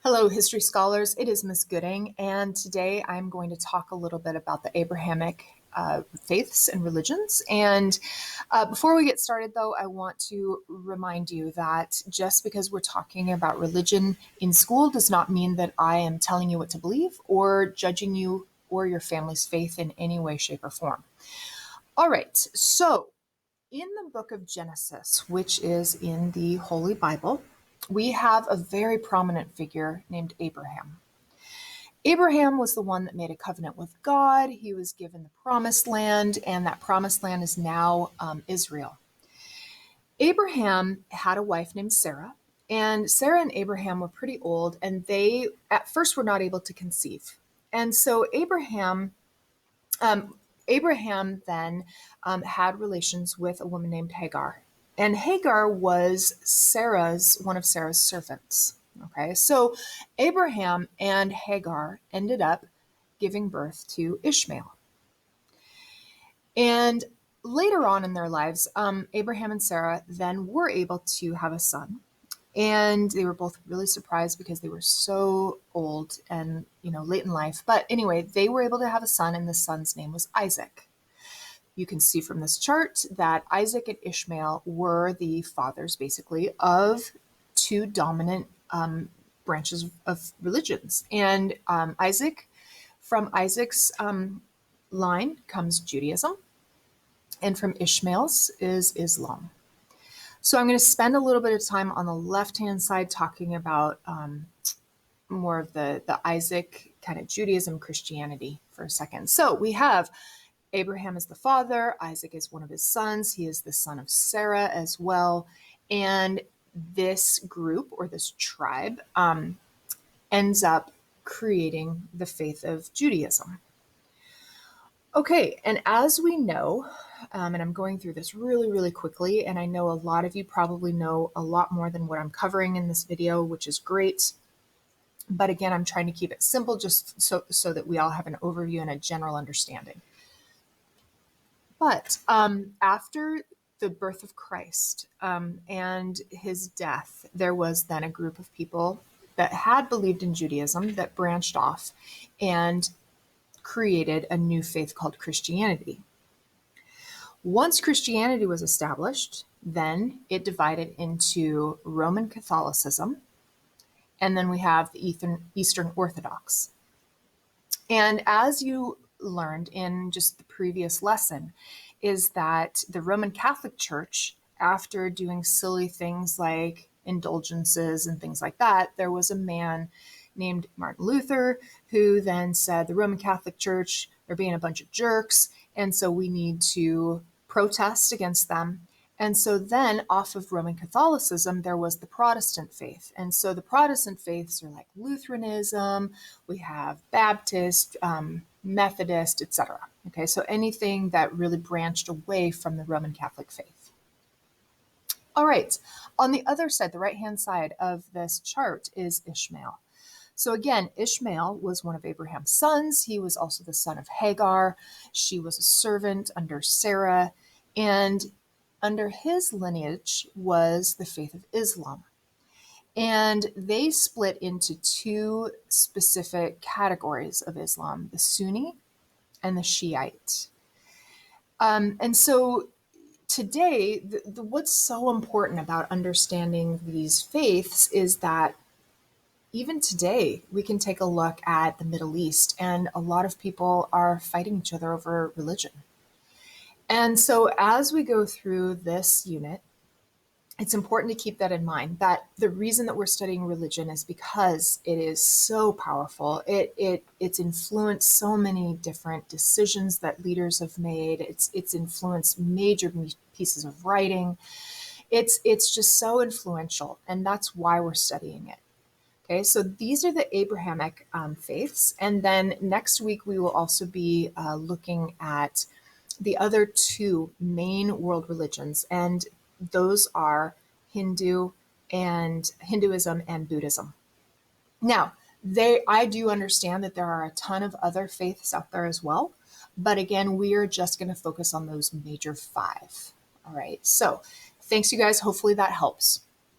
Hello, history scholars. It is Miss Gooding, and today I'm going to talk a little bit about the Abrahamic faiths and religions. And before we get started, though, I want to remind you that just because we're talking about religion in school does not mean that I am telling you what to believe or judging you or your family's faith in any way, shape, or form. All right, so in the book of Genesis, which is in the Holy Bible, we have a very prominent figure named Abraham. Abraham was the one that made a covenant with God. He was given the promised land, and that promised land is now Israel. Abraham had a wife named Sarah, and Sarah and Abraham were pretty old, and they at first were not able to conceive. And so Abraham then had relations with a woman named Hagar. And Hagar was one of Sarah's servants. Okay, so Abraham and Hagar ended up giving birth to Ishmael. And later on in their lives, Abraham and Sarah then were able to have a son. And they were both really surprised because they were so old and, late in life. But anyway, they were able to have a son, and the son's name was Isaac. You can see from this chart that Isaac and Ishmael were the fathers, basically, of two dominant branches of religions. And from Isaac's line comes Judaism, and from Ishmael's is Islam. So I'm going to spend a little bit of time on the left-hand side talking about more of the Isaac kind of Judaism, Christianity for a second. So we have Abraham is the father, Isaac is one of his sons, he is the son of Sarah as well. And this group or this tribe ends up creating the faith of Judaism. Okay, and as we know, and I'm going through this really, really quickly, and I know a lot of you probably know a lot more than what I'm covering in this video, which is great. But again, I'm trying to keep it simple just so that we all have an overview and a general understanding. But after the birth of Christ and his death, there was then a group of people that had believed in Judaism that branched off and created a new faith called Christianity. Once Christianity was established, then it divided into Roman Catholicism, and then we have the Eastern Orthodox. And as you learned in just the previous lesson, is that the Roman Catholic Church, after doing silly things like indulgences and things like that, there was a man named Martin Luther who then said the Roman Catholic Church, they're being a bunch of jerks, and so we need to protest against them. And so then off of Roman Catholicism, there was the Protestant faith. And so the Protestant faiths are like Lutheranism, we have Baptist, Methodist, etc. Okay, so anything that really branched away from the Roman Catholic faith. All right, on the other side, the right-hand side of this chart is Ishmael. So again, Ishmael was one of Abraham's sons. He was also the son of Hagar. She was a servant under Sarah, and under his lineage was the faith of Islam. And they split into two specific categories of Islam, the Sunni and the Shiite. And so today, what's so important about understanding these faiths is that even today, we can take a look at the Middle East, and a lot of people are fighting each other over religion. And so as we go through this unit, it's important to keep that in mind, that the reason that we're studying religion is because it is so powerful. It's influenced so many different decisions that leaders have made. It's influenced major pieces of writing. It's just so influential, and that's why we're studying it. Okay, so these are the Abrahamic faiths. And then next week, we will also be looking at the other two main world religions, and those are Hinduism and Buddhism. Now, I do understand that there are a ton of other faiths out there as well, but again, we are just going to focus on those major five. All right, so thanks, you guys. Hopefully that helps.